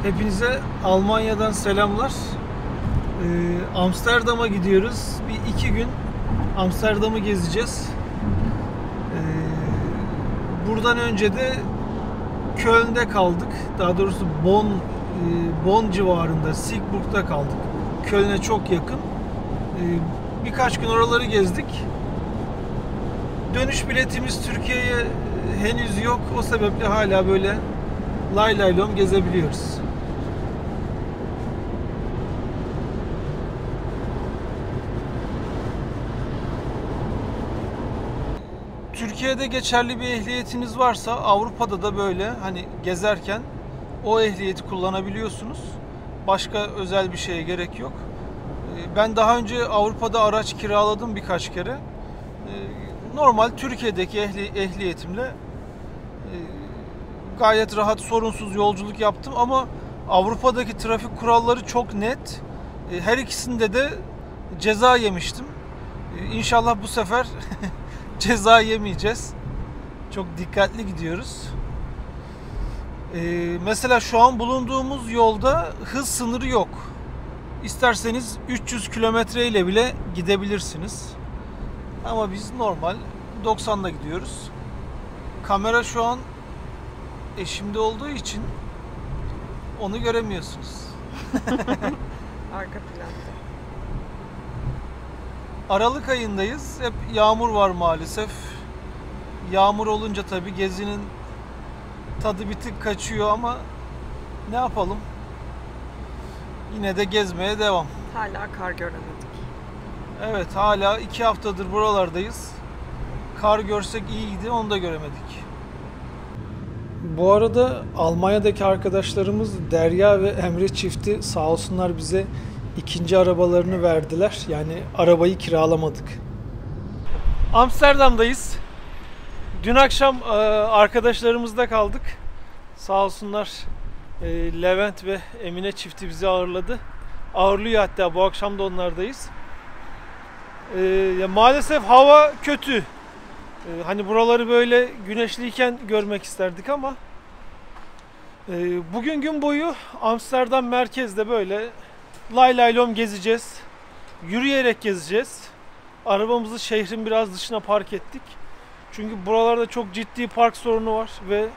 Hepinize Almanya'dan selamlar. Amsterdam'a gidiyoruz. Bir 2 gün Amsterdam'ı gezeceğiz. Buradan önce de Köln'de kaldık. Daha doğrusu Bonn civarında, Siegburg'da kaldık. Köln'e çok yakın. Birkaç gün oraları gezdik. Dönüş biletimiz Türkiye'ye henüz yok. O sebeple hala böyle lay lay lom gezebiliyoruz. Türkiye'de geçerli bir ehliyetiniz varsa Avrupa'da da böyle hani gezerken o ehliyeti kullanabiliyorsunuz. Başka özel bir şeye gerek yok. Ben daha önce Avrupa'da araç kiraladım birkaç kere. Normal Türkiye'deki ehliyetimle gayet rahat, sorunsuz yolculuk yaptım ama Avrupa'daki trafik kuralları çok net. Her ikisinde de ceza yemiştim. İnşallah bu sefer ceza yemeyeceğiz. Çok dikkatli gidiyoruz. Mesela şu an bulunduğumuz yolda hız sınırı yok. İsterseniz 300 kilometre ile bile gidebilirsiniz. Ama biz normal 90'la gidiyoruz. Kamera şu an eşimde olduğu için onu göremiyorsunuz. Arka planda. Aralık ayındayız. Hep yağmur var maalesef. Yağmur olunca tabii gezinin tadı bir tık kaçıyor ama ne yapalım? Yine de gezmeye devam. Hala kar göremedik. Evet, hala 2 haftadır buralardayız. Kar görsek iyiydi, onu da göremedik. Bu arada Almanya'daki arkadaşlarımız Derya ve Emre çifti sağ olsunlar bize ikinci arabalarını verdiler. Yani arabayı kiralamadık. Amsterdam'dayız. Dün akşam arkadaşlarımızda kaldık. Sağ olsunlar Levent ve Emine çifti bizi ağırladı. Ağırlıyor hatta, bu akşam da onlardayız. Maalesef hava kötü. Hani buraları böyle güneşliyken görmek isterdik ama bugün gün boyu Amsterdam merkezde böyle lay lay lom gezeceğiz. Yürüyerek gezeceğiz. Arabamızı şehrin biraz dışına park ettik. Çünkü buralarda çok ciddi park sorunu var ve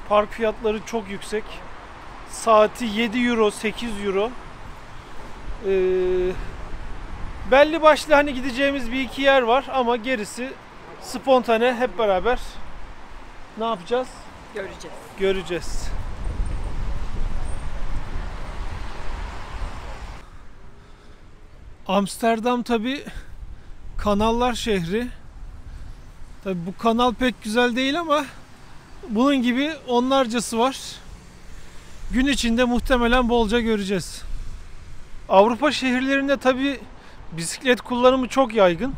park fiyatları çok yüksek. Saati 7 euro, 8 euro. Belli başlı hani gideceğimiz bir iki yer var ama gerisi spontane, hep beraber ne yapacağız? Göreceğiz. Amsterdam tabi kanallar şehri. Tabi bu kanal pek güzel değil ama bunun gibi onlarcası var. Gün içinde muhtemelen bolca göreceğiz. Avrupa şehirlerinde tabi bisiklet kullanımı çok yaygın.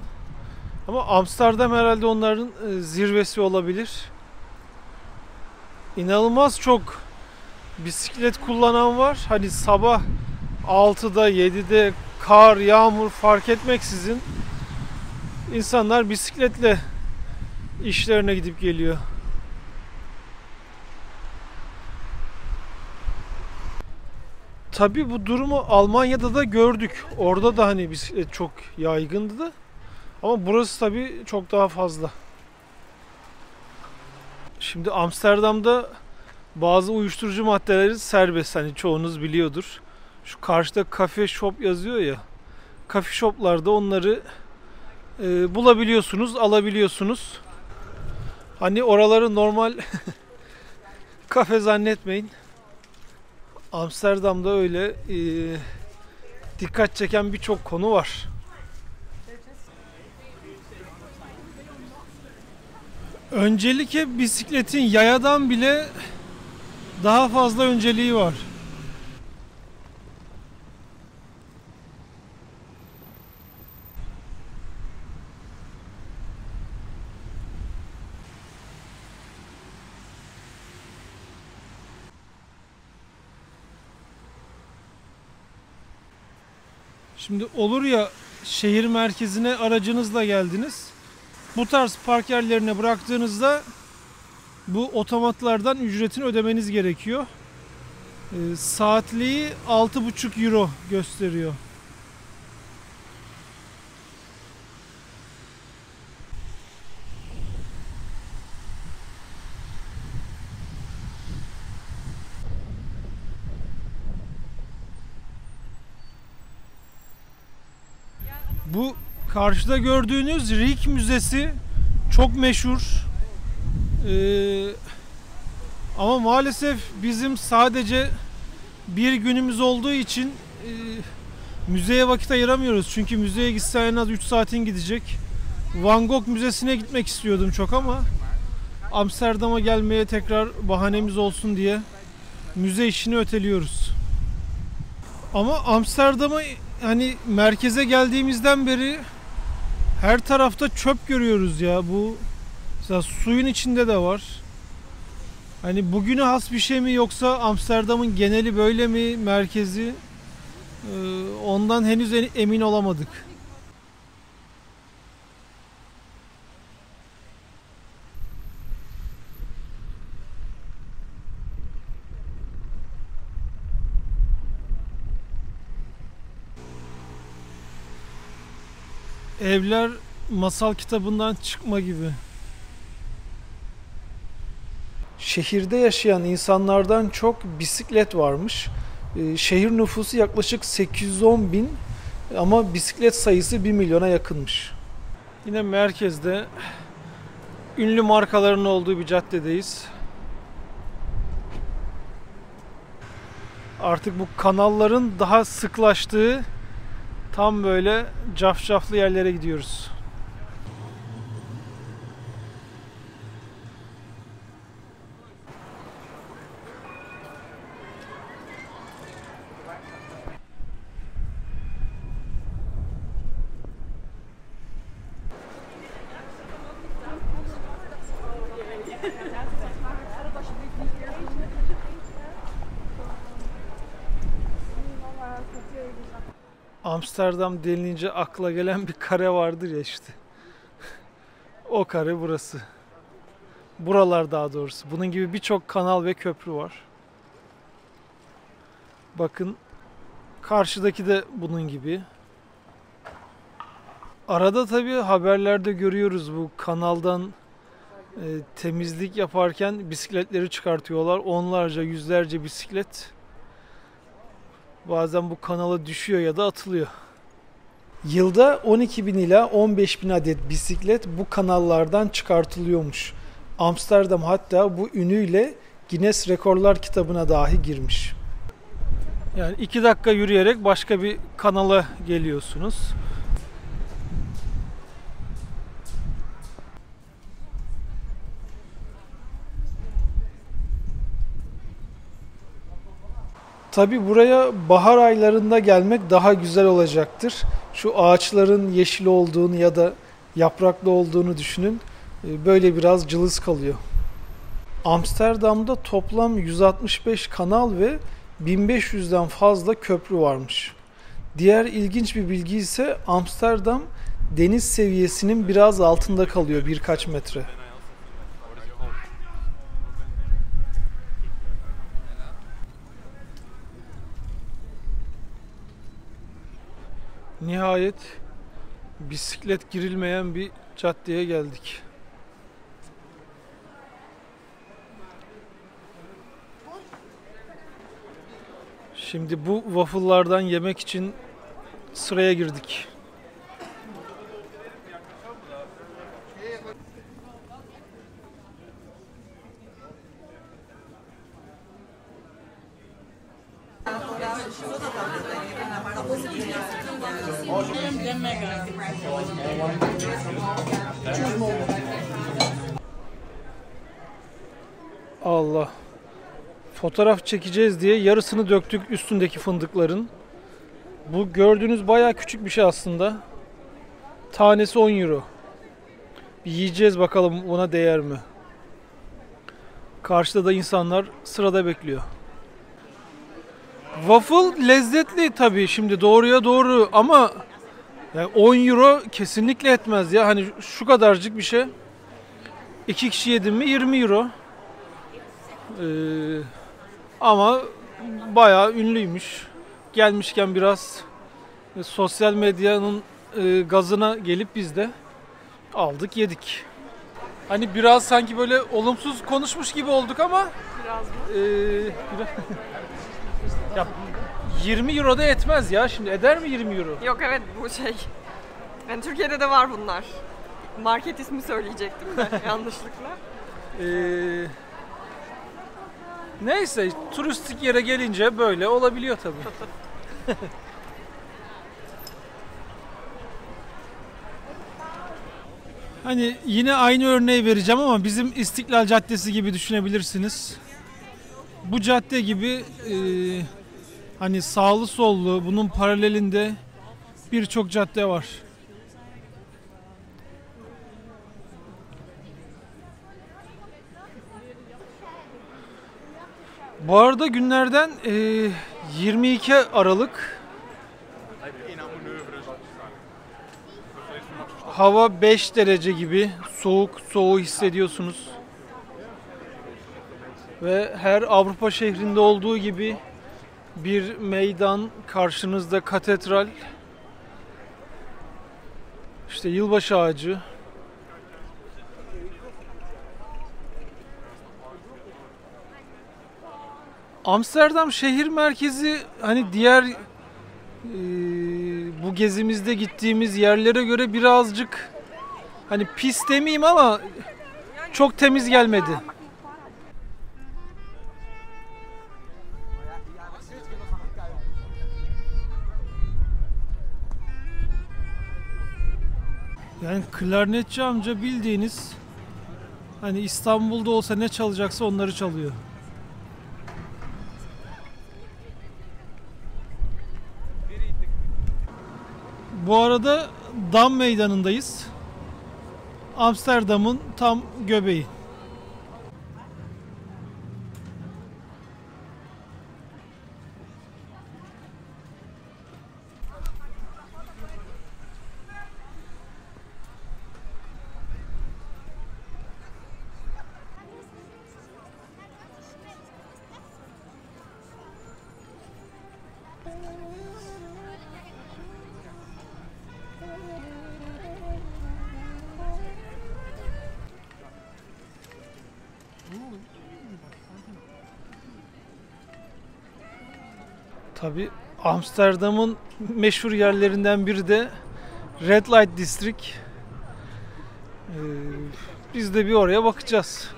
Ama Amsterdam herhalde onların zirvesi olabilir. İnanılmaz çok bisiklet kullanan var. Hani sabah 6'da 7'de kar, yağmur fark etmeksizin insanlar bisikletle işlerine gidip geliyor. Tabii bu durumu Almanya'da da gördük. Orada da hani bisiklet çok yaygındı da. Ama burası tabii çok daha fazla. Şimdi Amsterdam'da bazı uyuşturucu maddeleri serbest. Hani çoğunuz biliyordur. Şu karşıda cafe shop yazıyor ya. Cafe shop'larda onları bulabiliyorsunuz, alabiliyorsunuz. Hani oraları normal kafe zannetmeyin. Amsterdam'da öyle dikkat çeken birçok konu var. Öncelikle bisikletin yayadan bile daha fazla önceliği var. Şimdi olur ya, şehir merkezine aracınızla geldiniz. Bu tarz park yerlerine bıraktığınızda bu otomatlardan ücretini ödemeniz gerekiyor. Saatliği 6,5 euro gösteriyor. Bu karşıda gördüğünüz Rijks Müzesi çok meşhur. Ama maalesef bizim sadece bir günümüz olduğu için müzeye vakit ayıramıyoruz. Çünkü müzeye gitse en az 3 saatin gidecek. Van Gogh Müzesi'ne gitmek istiyordum çok ama Amsterdam'a gelmeye tekrar bahanemiz olsun diye müze işini öteliyoruz. Ama Amsterdam'a hani merkeze geldiğimizden beri her tarafta çöp görüyoruz ya. Bu mesela suyun içinde de var. Hani bugüne has bir şey mi yoksa Amsterdam'ın geneli böyle mi, merkezi? Ondan henüz emin olamadık. Evler masal kitabından çıkma gibi. Şehirde yaşayan insanlardan çok bisiklet varmış. Şehir nüfusu yaklaşık 810 bin ama bisiklet sayısı 1 milyona yakınmış. Yine merkezde ünlü markaların olduğu bir caddedeyiz. Artık bu kanalların daha sıklaştığı tam böyle cafcaflı yerlere gidiyoruz. Amsterdam denilince akla gelen bir kare vardır ya işte. O kare burası. Buralar daha doğrusu. Bunun gibi birçok kanal ve köprü var. Bakın karşıdaki de bunun gibi. Arada tabii haberlerde görüyoruz bu kanaldan temizlik yaparken bisikletleri çıkartıyorlar. Onlarca, yüzlerce bisiklet. Bazen bu kanala düşüyor ya da atılıyor. Yılda 12.000 ila 15.000 adet bisiklet bu kanallardan çıkartılıyormuş. Amsterdam hatta bu ünüyle Guinness Rekorlar kitabına dahi girmiş. Yani 2 dakika yürüyerek başka bir kanala geliyorsunuz. Tabii buraya bahar aylarında gelmek daha güzel olacaktır. Şu ağaçların yeşil olduğunu ya da yapraklı olduğunu düşünün. Böyle biraz cılız kalıyor. Amsterdam'da toplam 165 kanal ve 1500'den fazla köprü varmış. Diğer ilginç bir bilgi ise Amsterdam deniz seviyesinin biraz altında kalıyor birkaç metre. Nihayet bisiklet girilmeyen bir caddeye geldik. Şimdi bu waffle'lardan yemek için sıraya girdik. Allah. Fotoğraf çekeceğiz diye yarısını döktük üstündeki fındıkların. Bu gördüğünüz bayağı küçük bir şey aslında. Tanesi 10 euro. Bir yiyeceğiz bakalım buna değer mi? Karşıda da insanlar sırada bekliyor. Waffle lezzetli tabii şimdi doğruya doğru ama yani 10 euro kesinlikle etmez ya. Hani şu kadarcık bir şey. 2 kişi yedim mi 20 euro. Ama bayağı ünlüymüş. Gelmişken biraz sosyal medyanın gazına gelip biz de aldık yedik. Hani biraz sanki böyle olumsuz konuşmuş gibi olduk ama Biraz mı? ya 20 euro da etmez ya, şimdi eder mi 20 euro? Yok evet bu şey. Yani Türkiye'de de var bunlar. Market ismi söyleyecektim de yanlışlıkla. Neyse, turistik yere gelince böyle olabiliyor tabii. Hani yine aynı örneği vereceğim ama bizim İstiklal Caddesi gibi düşünebilirsiniz. Bu cadde gibi hani sağlı sollu, bunun paralelinde birçok cadde var. Bu arada günlerden 22 Aralık. Hava 5 derece gibi soğuğu hissediyorsunuz. Ve her Avrupa şehrinde olduğu gibi bir meydan, karşınızda katedral, işte yılbaşı ağacı. Amsterdam şehir merkezi hani diğer bu gezimizde gittiğimiz yerlere göre birazcık hani pis demeyeyim ama çok temiz gelmedi. Yani klarnetçi amca bildiğiniz hani İstanbul'da olsa ne çalacaksa onları çalıyor. Bu arada Dam Meydanı'ndayız. Amsterdam'ın tam göbeği. Tabii Amsterdam'ın meşhur yerlerinden biri de Red Light District. Biz de bir oraya bakacağız.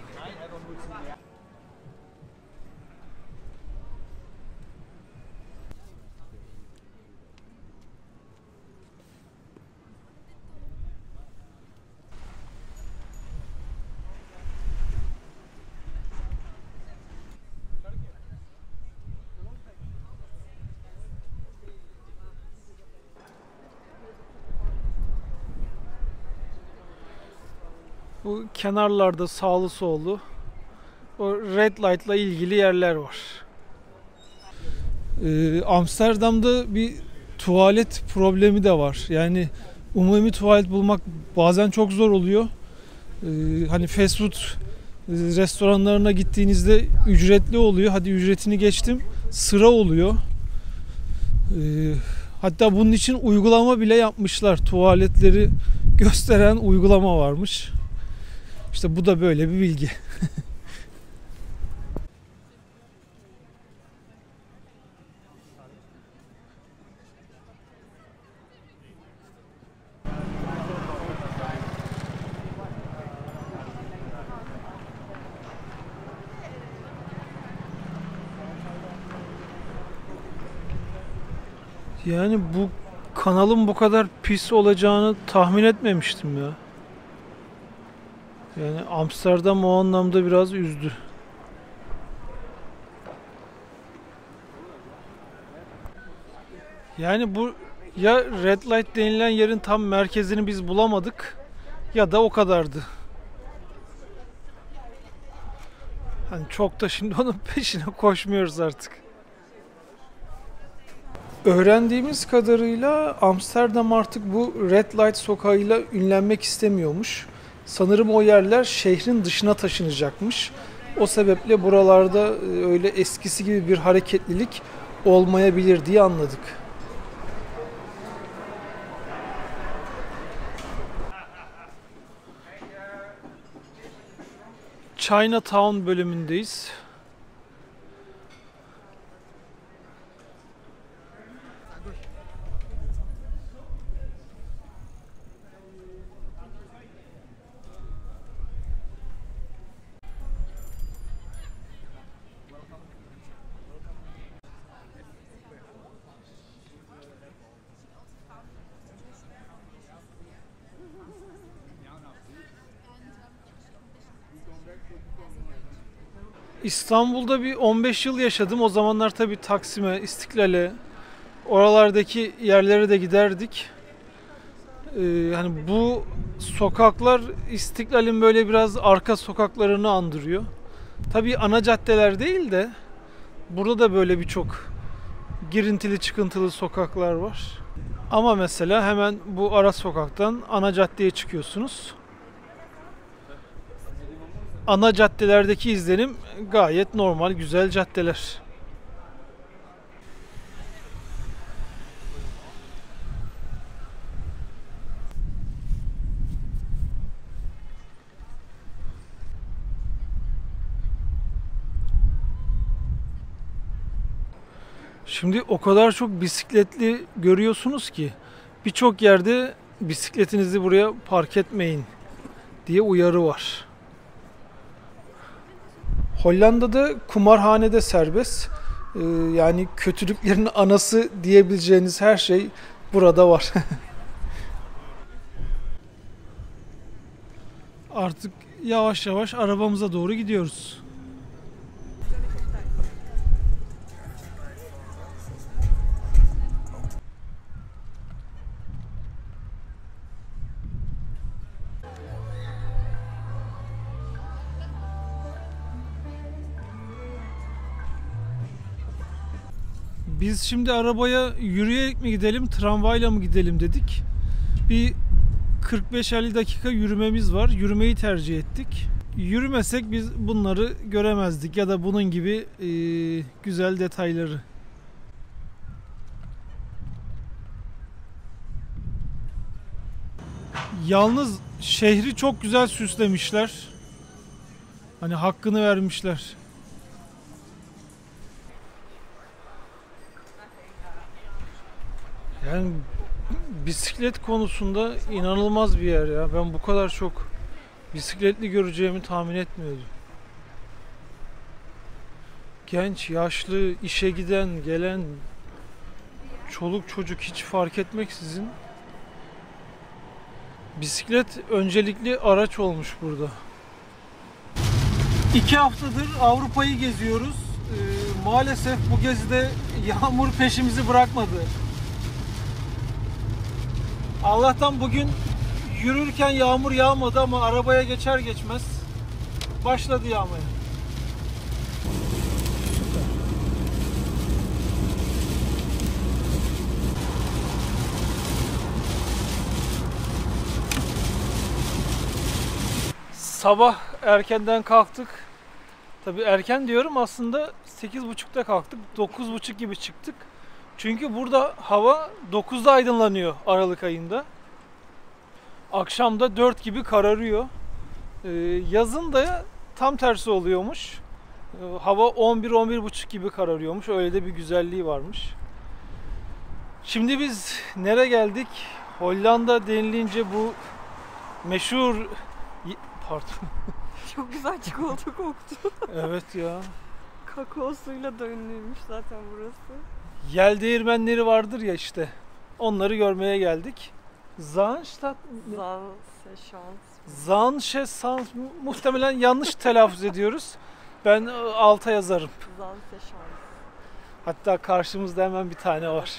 Bu kenarlarda sağlı sollu o red light'la ilgili yerler var. Amsterdam'da bir tuvalet problemi de var. Yani umumi tuvalet bulmak bazen çok zor oluyor. Hani fast food restoranlarına gittiğinizde ücretli oluyor. Hadi ücretini geçtim. Sıra oluyor. Hatta bunun için uygulama bile yapmışlar. Tuvaletleri gösteren uygulama varmış. İşte bu da böyle bir bilgi. Yani bu kanalın bu kadar pis olacağını tahmin etmemiştim ya. Yani Amsterdam o anlamda biraz üzdü. Yani bu ya Red Light denilen yerin tam merkezini biz bulamadık ya da o kadardı. Hani çok da şimdi onun peşine koşmuyoruz artık. Öğrendiğimiz kadarıyla Amsterdam artık bu Red Light sokağıyla ünlenmek istemiyormuş. Sanırım o yerler şehrin dışına taşınacakmış. O sebeple buralarda öyle eskisi gibi bir hareketlilik olmayabilir diye anladık. Chinatown bölümündeyiz. İstanbul'da bir 15 yıl yaşadım. O zamanlar tabii Taksim'e, İstiklal'e, oralardaki yerlere de giderdik. Hani bu sokaklar İstiklal'in böyle biraz arka sokaklarını andırıyor. Tabii ana caddeler değil de burada da böyle birçok girintili çıkıntılı sokaklar var. Ama mesela hemen bu ara sokaktan ana caddeye çıkıyorsunuz. Ana caddelerdeki izlenim gayet normal, güzel caddeler. Şimdi o kadar çok bisikletli görüyorsunuz ki birçok yerde bisikletinizi buraya park etmeyin diye uyarı var. Hollanda'da kumarhanede serbest. Yani kötülüklerin anası diyebileceğiniz her şey burada var. Artık yavaş yavaş arabamıza doğru gidiyoruz. Biz şimdi arabaya yürüyerek mi gidelim, tramvayla mı gidelim dedik. Bir 45-50 dakika yürümemiz var. Yürümeyi tercih ettik. Yürümesek biz bunları göremezdik ya da bunun gibi güzel detayları. Yalnız şehri çok güzel süslemişler. Hani hakkını vermişler. Yani bisiklet konusunda inanılmaz bir yer ya. Ben bu kadar çok bisikletli göreceğimi tahmin etmiyordum. Genç, yaşlı, işe giden, gelen, çoluk çocuk hiç fark etmeksizin bisiklet öncelikli araç olmuş burada. 2 haftadır Avrupa'yı geziyoruz. Maalesef bu gezide yağmur peşimizi bırakmadı. Allah'tan bugün yürürken yağmur yağmadı ama arabaya geçer geçmez başladı yağmaya. Sabah erkenden kalktık. Tabii erken diyorum, aslında 8.30'da kalktık. 9.30 gibi çıktık. Çünkü burada hava 9'da aydınlanıyor Aralık ayında. Akşam da 4 gibi kararıyor. Yazın da tam tersi oluyormuş. Hava 11-11.30 gibi kararıyormuş. Öyle de bir güzelliği varmış. Şimdi biz nereye geldik? Hollanda denilince bu meşhur... Pardon. Çok güzel çikolata koktu. Evet ya. Kakaosuyla da ünlüymüş zaten burası. Yel değirmenleri vardır ya işte. Onları görmeye geldik. Zahnstadt... Zahnstadt muhtemelen yanlış telaffuz ediyoruz. Ben alta yazarım. Hatta karşımızda hemen bir tane var.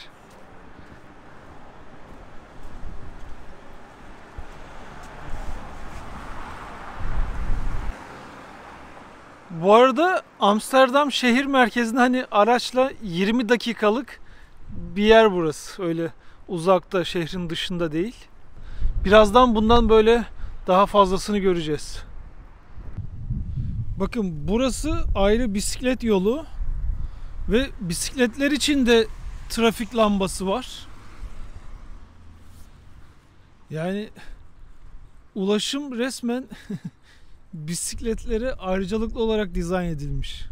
Bu arada Amsterdam şehir merkezinde hani araçla 20 dakikalık bir yer burası. Öyle uzakta, şehrin dışında değil. Birazdan bundan böyle daha fazlasını göreceğiz. Bakın burası ayrı bisiklet yolu ve bisikletler için de trafik lambası var. Yani ulaşım resmen bisikletlere ayrıcalıklı olarak dizayn edilmiş.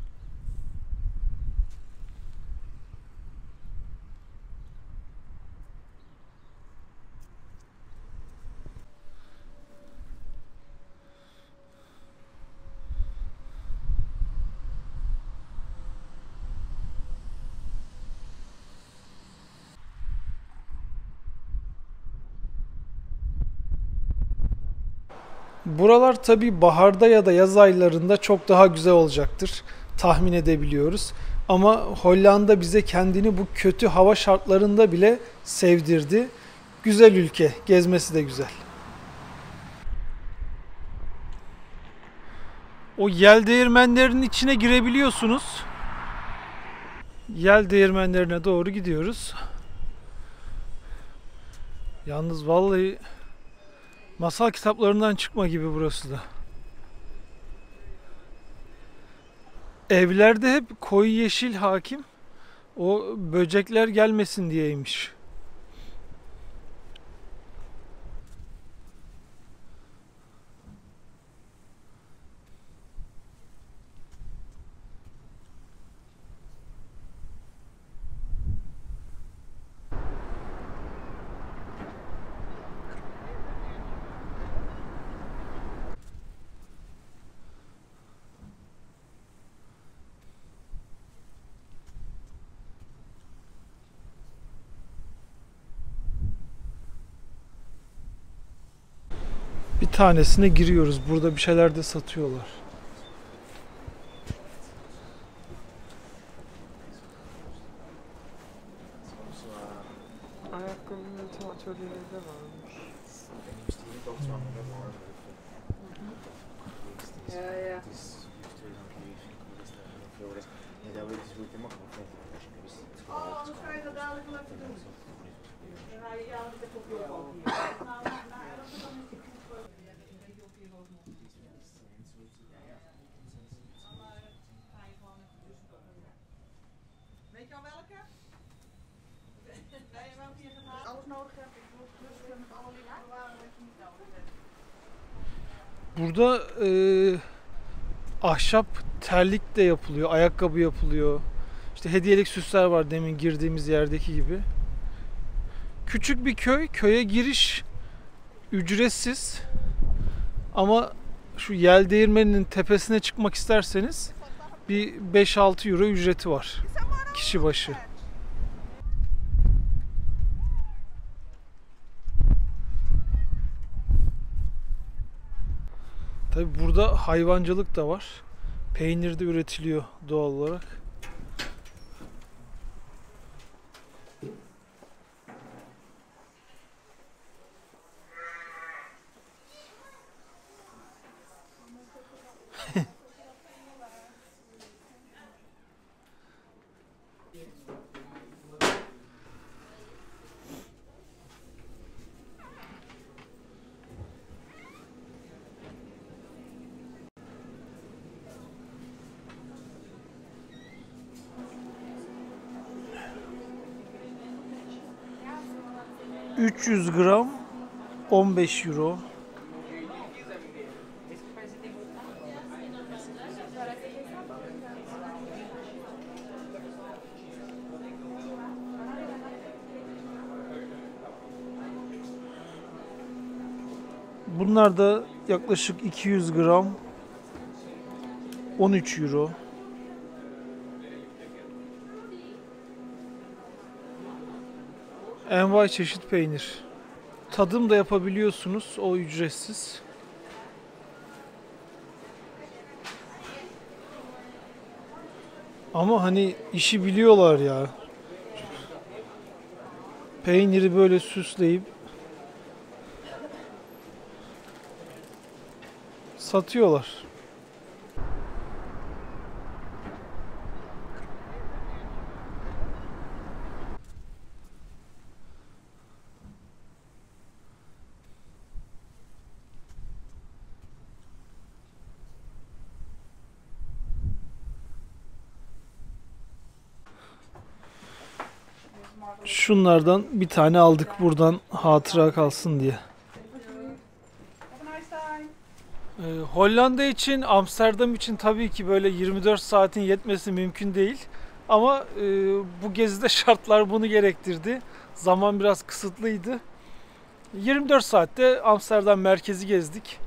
Buralar tabii baharda ya da yaz aylarında çok daha güzel olacaktır. Tahmin edebiliyoruz. Ama Hollanda bize kendini bu kötü hava şartlarında bile sevdirdi. Güzel ülke, gezmesi de güzel. O yel değirmenlerinin içine girebiliyorsunuz. Yel değirmenlerine doğru gidiyoruz. Yalnız vallahi masal kitaplarından çıkma gibi burası da. Evlerde hep koyu yeşil hakim. O böcekler gelmesin diyeymiş. Bir tanesine giriyoruz. Burada bir şeyler de satıyorlar. Ayakkabı üretim atölyeleri de varmış. Ja, ja. Oh, dan ga je dat dadelijk wel even doen. Dan ga je dadelijk even op je hoofd hier. Nou, dan is het goed. Een beetje op je hoofd nog. Ga je gewoon even tussendoor. Weet je al welke? Nee, welke je gaat halen? Alles nodig hebt. Ik wil klussen met alle dingen bewaren wat je niet nodig hebt. Burada ahşap terlik de yapılıyor, ayakkabı yapılıyor. İşte hediyelik süsler var demin girdiğimiz yerdeki gibi. Küçük bir köy, köye giriş ücretsiz. Ama şu yel değirmeninin tepesine çıkmak isterseniz bir 5-6 euro ücreti var kişi başı. Tabi burada hayvancılık da var. Peynir de üretiliyor doğal olarak. ...300 gram 15 euro. Bunlar da yaklaşık 200 gram 13 euro. Envai çeşit peynir. Tadım da yapabiliyorsunuz. O ücretsiz. Ama hani işi biliyorlar ya. Peyniri böyle süsleyip satıyorlar. Şunlardan bir tane aldık buradan hatıra kalsın diye. Have a nice day. Hollanda için, Amsterdam için tabii ki böyle 24 saatin yetmesi mümkün değil. Ama bu gezide şartlar bunu gerektirdi. Zaman biraz kısıtlıydı. 24 saatte Amsterdam merkezi gezdik.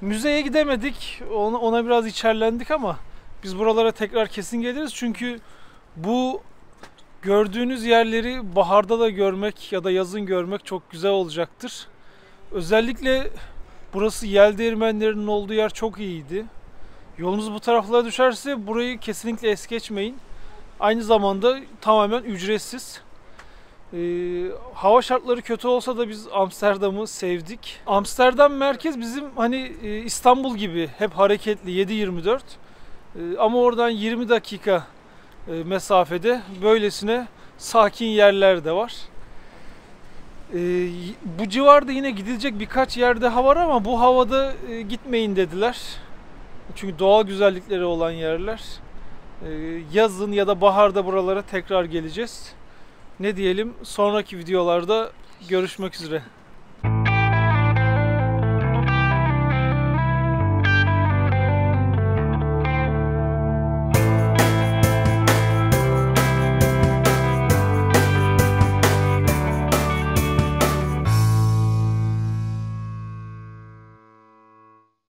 Müzeye gidemedik. Ona biraz içerlendik ama biz buralara tekrar kesin geliriz. Çünkü bu gördüğünüz yerleri baharda da görmek ya da yazın görmek çok güzel olacaktır. Özellikle burası yel değirmenlerinin olduğu yer çok iyiydi. Yolunuz bu taraflara düşerse burayı kesinlikle es geçmeyin. Aynı zamanda tamamen ücretsiz. Hava şartları kötü olsa da biz Amsterdam'ı sevdik. Amsterdam merkez bizim hani İstanbul gibi hep hareketli 7/24. Ama oradan 20 dakika mesafede böylesine sakin yerler de var. Bu civarda yine gidilecek birkaç yer daha var ama bu havada gitmeyin dediler. Çünkü doğal güzellikleri olan yerler. Yazın ya da baharda buralara tekrar geleceğiz. Ne diyelim, sonraki videolarda görüşmek üzere.